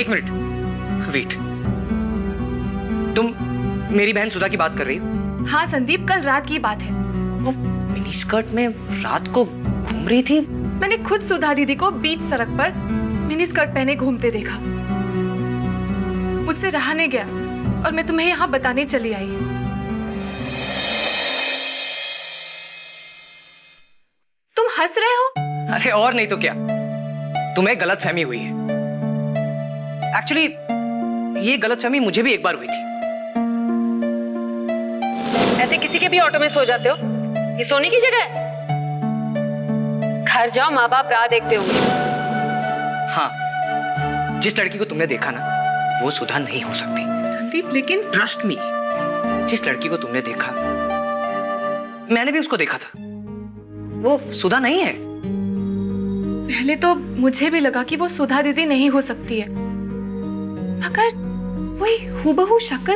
एक minute, wait. तुम मेरी बहन सुधा की बात कर रही हो? हाँ संदीप, कल रात की बात है। वो मिनी स्कर्ट में रात को घूम रही थी। मैंने खुद सुधा दीदी को बीच सड़क पर मिनी स्कर्ट पहने घूमते देखा। मुझसे रहा नहीं गया और मैं तुम्हें यहाँ बताने चली आई। तुम हंस रहे हो? अरे और नहीं तो क्या, तुम्हें गलतफहमी हुई है। एक्चुअली ये गलतफहमी मुझे भी एक बार हुई थी। ऐसे किसी के भी ऑटो में सो जाते हो? ये सोने की जगह है? घर जाओ, माँ बाप राह देखते होंगे। हाँ, जिस लड़की को तुमने देखा ना, वो सुधा नहीं हो सकती। संदीप लेकिन ट्रस्ट मी, जिस लड़की को तुमने देखा मैंने भी उसको देखा था, वो सुधा नहीं है। पहले तो मुझे भी लगा कि वो सुधा दीदी नहीं हो सकती है, मगर वही हूबहू शक्ल।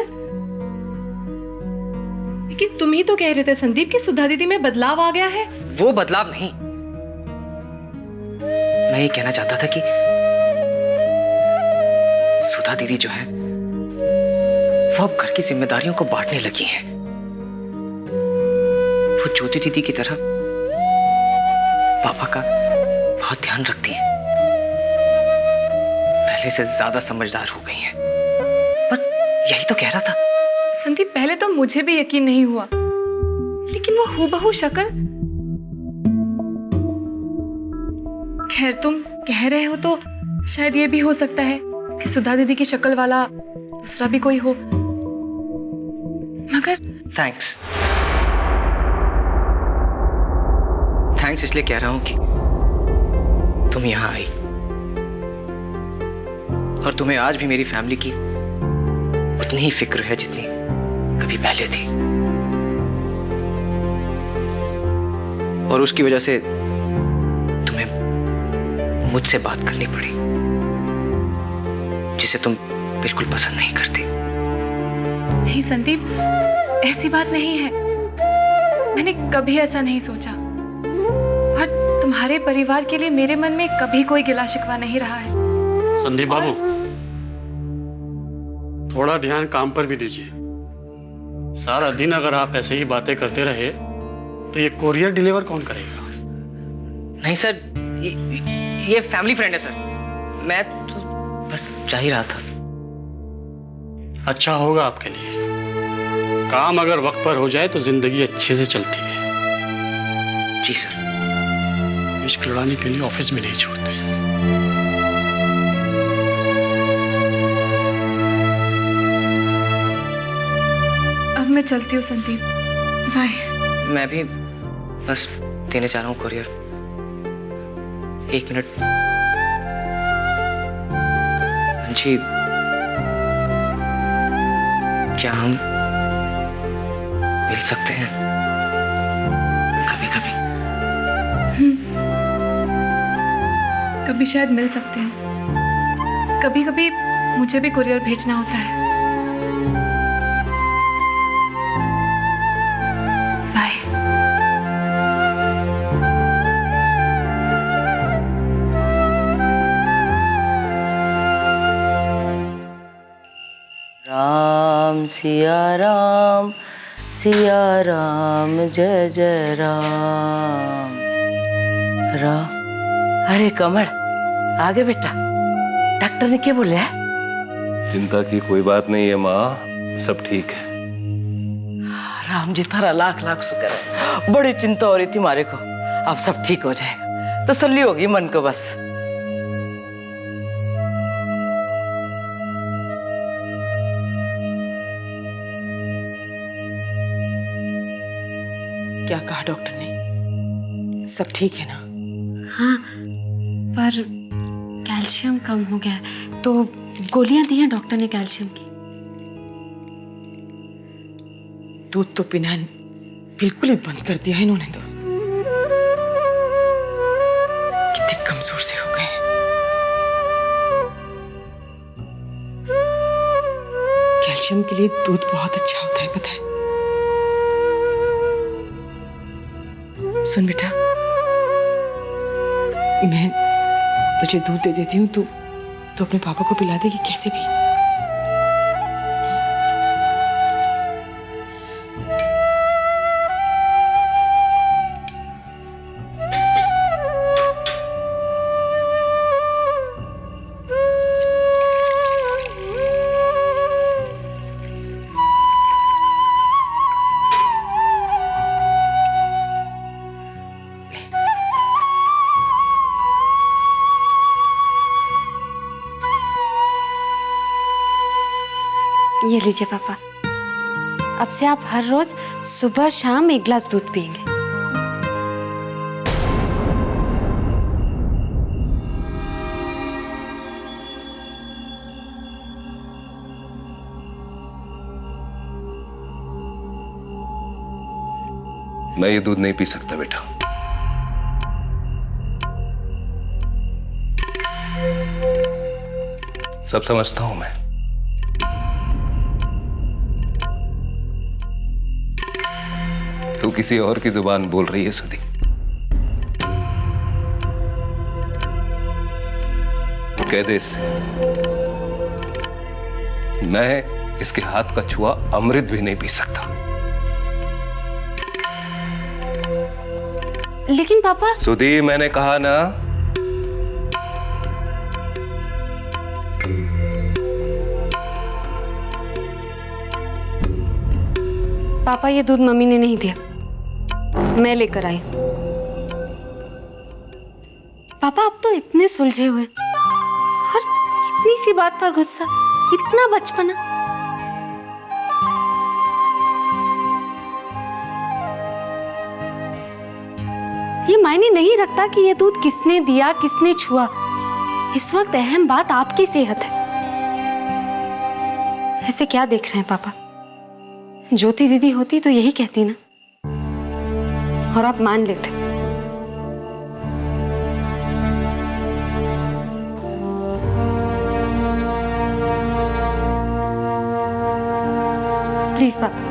लेकिन तुम ही तो कह रहे थे संदीप कि सुधा दीदी में बदलाव आ गया है। वो बदलाव नहीं, मैं ये कहना चाहता था कि सुधा दीदी जो है वो अब घर की जिम्मेदारियों को बांटने लगी हैं। वो ज्योति दीदी की तरह पापा का बहुत ध्यान रखती हैं, पहले से ज्यादा समझदार हो गई हैं। बस यही तो कह रहा था। संदीप पहले तो मुझे भी यकीन नहीं हुआ, लेकिन वो हूबहू शक्ल। खैर तुम कह रहे हो तो शायद ये भी हो सकता है कि सुधा दीदी की शक्ल वाला दूसरा भी कोई हो, मगर थैंक्स इसलिए कह रहा हूं कि तुम यहां आई और तुम्हें आज भी मेरी फैमिली की उतनी ही फिक्र है जितनी कभी पहले थी, और उसकी वजह से तुम्हें मुझसे बात करनी पड़ी जिसे तुम बिल्कुल पसंद नहीं करती। नहीं संदीप, ऐसी बात नहीं है। मैंने कभी ऐसा नहीं सोचा, और तुम्हारे परिवार के लिए मेरे मन में कभी कोई गिला शिकवा नहीं रहा है। संदीप बाबू, थोड़ा ध्यान काम पर भी दीजिए। सारा दिन अगर आप ऐसे ही बातें करते रहे तो ये कोरियर डिलीवर कौन करेगा? नहीं सर, ये फैमिली फ्रेंड है सर, मैं तो बस जा ही रहा था। अच्छा होगा आपके लिए। काम अगर वक्त पर हो जाए तो जिंदगी अच्छे से चलती है। जी सर। इश्क लड़ाने के लिए ऑफिस में नहीं छोड़ते। अब मैं चलती हूँ संदीप, बाय। मैं भी बस देने जा रहा हूँ कोरियर। एक मिनट जी, क्या हम मिल सकते हैं कभी कभी? कभी शायद मिल सकते हैं, कभी कभी मुझे भी कुरियर भेजना होता है। बाय। राम सिया राम जय जय राम। अरे कमल, आगे बेटा, डॉक्टर ने क्या बोले है? चिंता की कोई बात नहीं है माँ, सब ठीक है। राम जी थारा लाख लाख शुक्र है। बड़ी चिंता हो रही थी मारे को, अब सब ठीक हो जाएगा, तसल्ली होगी मन को बस। क्या कहा डॉक्टर ने? सब ठीक है ना? हाँ, पर कैल्शियम कम हो गया है, तो गोलियां दी हैं डॉक्टर ने कैल्शियम की। दूध तो पीना बिल्कुल ही बंद कर दिया है इन्होंने तो। कितने कमजोर से हो गए। कैल्शियम के लिए दूध बहुत अच्छा होता है, पता है? सुन बेटा, मैं तुझे दूध दे देती हूँ, तू तो अपने पापा को पिला देगी कैसे भी। ये लीजिए पापा, अब से आप हर रोज सुबह शाम 1 गिलास दूध पिएंगे। मैं ये दूध नहीं पी सकता बेटा। सब समझता हूं मैं। तू किसी और की जुबान बोल रही है सुधी। कह दे इससे, मैं इसके हाथ का छुआ अमृत भी नहीं पी सकता। लेकिन पापा। सुधी, मैंने कहा ना। पापा ये दूध मम्मी ने नहीं दिया, मैं लेकर आई। पापा अब तो इतने सुलझे हुए और इतनी सी बात पर गुस्सा, इतना बचपना। ये मायने नहीं रखता कि ये दूध किसने दिया, किसने छुआ। इस वक्त अहम बात आपकी सेहत है। ऐसे क्या देख रहे हैं पापा? ज्योति दीदी होती तो यही कहती ना, और आप मान लेते। प्लीज पापा।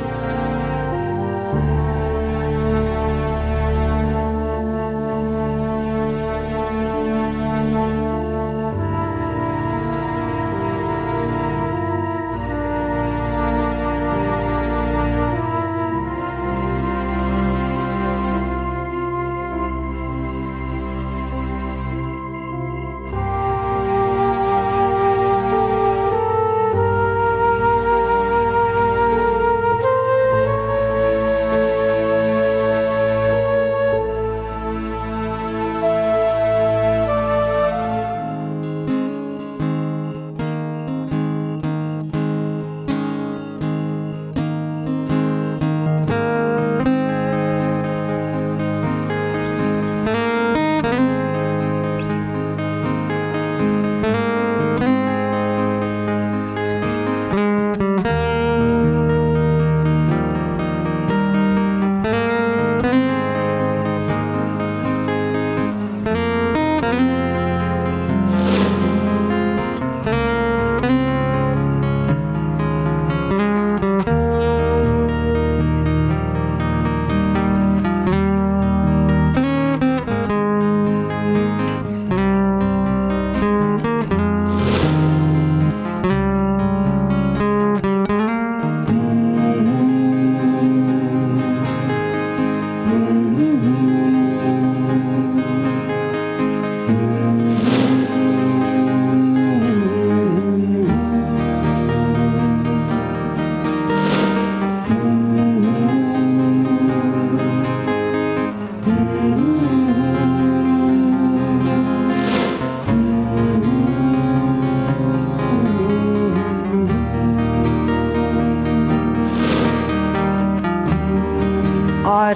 और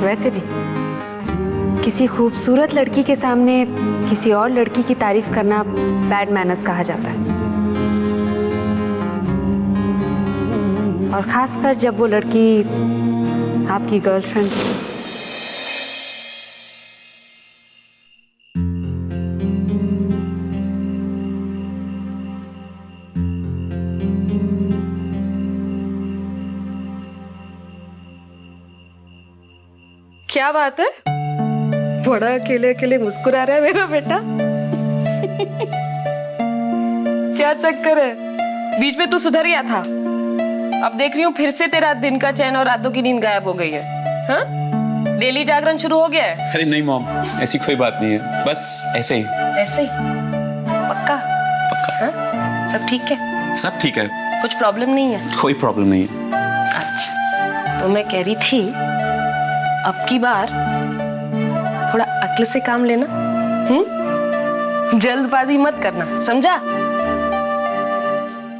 वैसे भी किसी खूबसूरत लड़की के सामने किसी और लड़की की तारीफ करना बैड मैनर्स कहा जाता है, और खासकर जब वो लड़की आपकी गर्लफ्रेंड। क्या बात है, बड़ा अकेले अकेले मुस्कुरा रहा है मेरा बेटा। क्या चक्कर है? बीच में तू सुधर गया था, अब देख रही हूँ फिर से तेरा दिन का चैन और रातों की नींद गायब हो गई है। हाँ? डेली जागरण शुरू हो गया है? अरे नहीं मॉम, ऐसी कोई बात नहीं है, बस ऐसे ही। ऐसे ही? पक्का? पक्का। हाँ? सब ठीक है? सब ठीक है, कुछ प्रॉब्लम नहीं है? कोई प्रॉब्लम नहीं है। अच्छा, तो मैं कह रही थी अब की बार थोड़ा अक्ल से काम लेना, जल्दबाजी मत करना, समझा?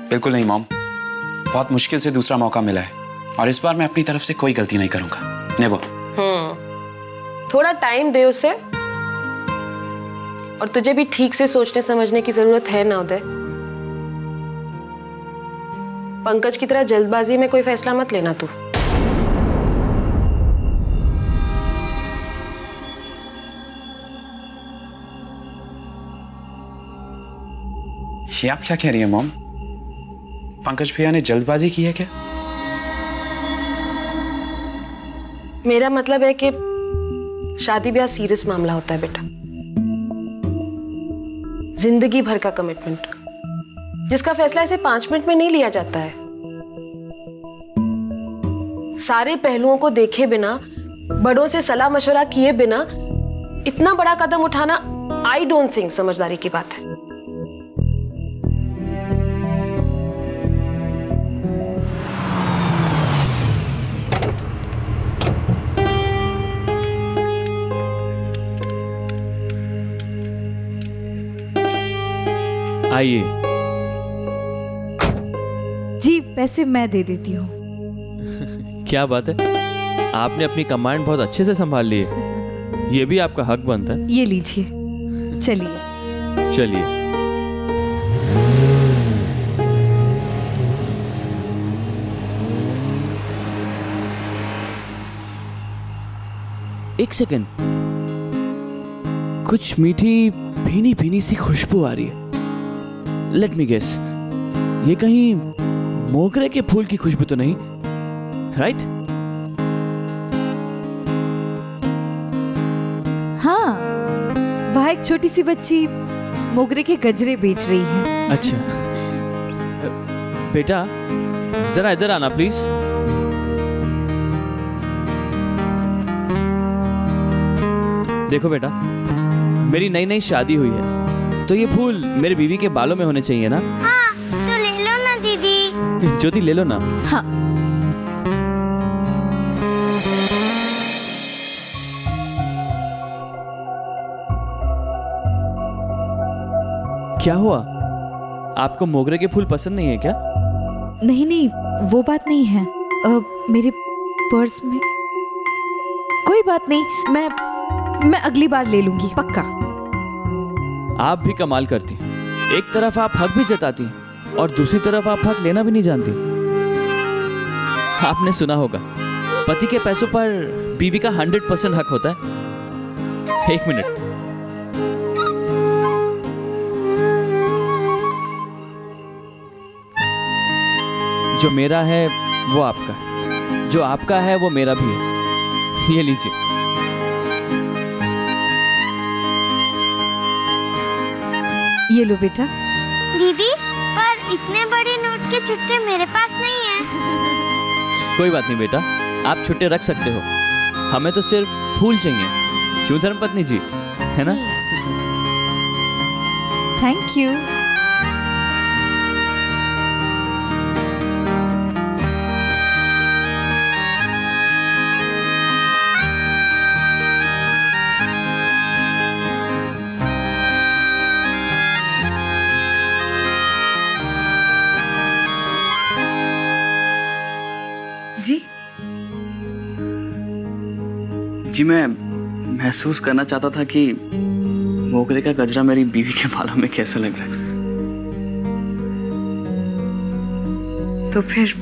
बिल्कुल नहीं मॉम, बहुत मुश्किल से दूसरा मौका मिला है और इस बार मैं अपनी तरफ से कोई गलती नहीं करूंगा, नेवर। थोड़ा टाइम दे उसे, और तुझे भी ठीक से सोचने समझने की जरूरत है ना उदय। पंकज की तरह जल्दबाजी में कोई फैसला मत लेना तू। ये आप क्या कह रही है मॉम? पंकज भैया ने जल्दबाजी की है क्या? मेरा मतलब है कि शादी ब्याह सीरियस मामला होता है बेटा, जिंदगी भर का कमिटमेंट, जिसका फैसला ऐसे 5 मिनट में नहीं लिया जाता है। सारे पहलुओं को देखे बिना, बड़ों से सलाह मशवरा किए बिना इतना बड़ा कदम उठाना आई डोंट थिंक समझदारी की बात है। आइए। जी पैसे मैं दे देती हूँ। क्या बात है, आपने अपनी कमांड बहुत अच्छे से संभाल ली है। ये भी आपका हक बनता है। ये लीजिए, चलिए। चलिए। एक सेकंड, कुछ मीठी भीनी भीनी सी खुशबू आ रही है। लेट मी गेस, ये कहीं मोगरे के फूल की खुशबू तो नहीं, राइट? हाँ, वहाँ एक छोटी सी बच्ची मोगरे के गजरे बेच रही है। अच्छा बेटा, जरा इधर आना प्लीज। देखो बेटा, मेरी नई नई शादी हुई है, तो ये फूल मेरे बीवी के बालों में होने चाहिए ना? हाँ, तो ले लो ना दीदी। ज्योति ले लो ना। हाँ। क्या हुआ, आपको मोगरे के फूल पसंद नहीं है क्या? नहीं नहीं, वो बात नहीं है। मेरे पर्स में कोई बात नहीं, मैं अगली बार ले लूंगी, पक्का। आप भी कमाल करती हैं। एक तरफ आप हक भी जताती हैं और दूसरी तरफ आप हक लेना भी नहीं जानती। आपने सुना होगा, पति के पैसों पर बीवी का 100% हक होता है। एक मिनट, जो मेरा है वो आपका है, जो आपका है वो मेरा भी है। ये लीजिए। ये लो बेटा। दीदी, पर इतने बड़े नोट के छुट्टे मेरे पास नहीं है। कोई बात नहीं बेटा, आप छुट्टे रख सकते हो, हमें तो सिर्फ फूल चाहिए। क्यों धर्मपत्नी जी, है ना? Thank you. जी मैं महसूस करना चाहता था कि मोगरे का गजरा मेरी बीवी के बालों में कैसा लग रहा है। तो फिर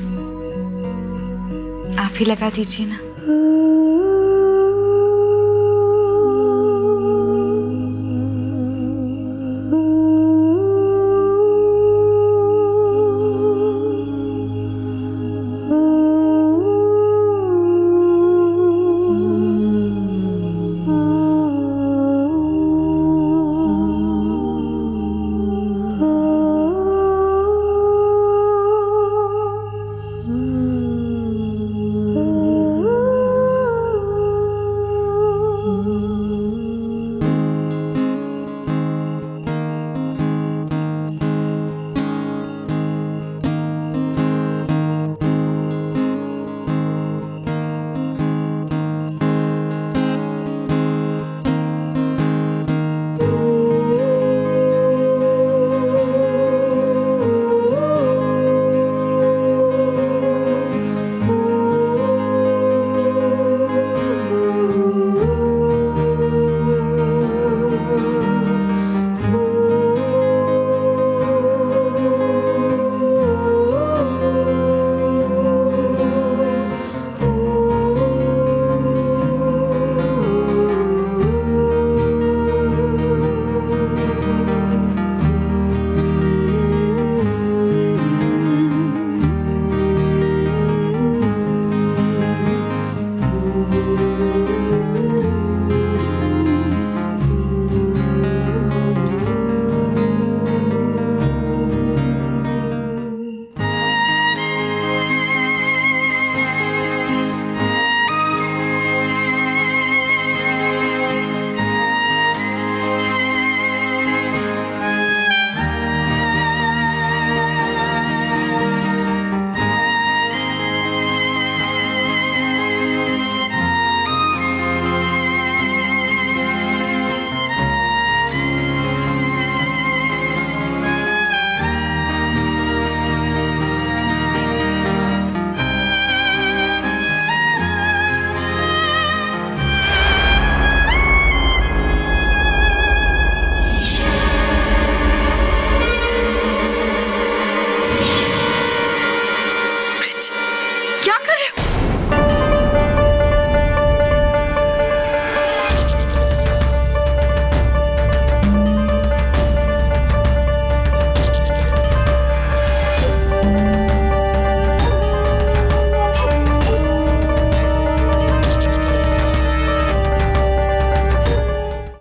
आप ही लगा दीजिए ना।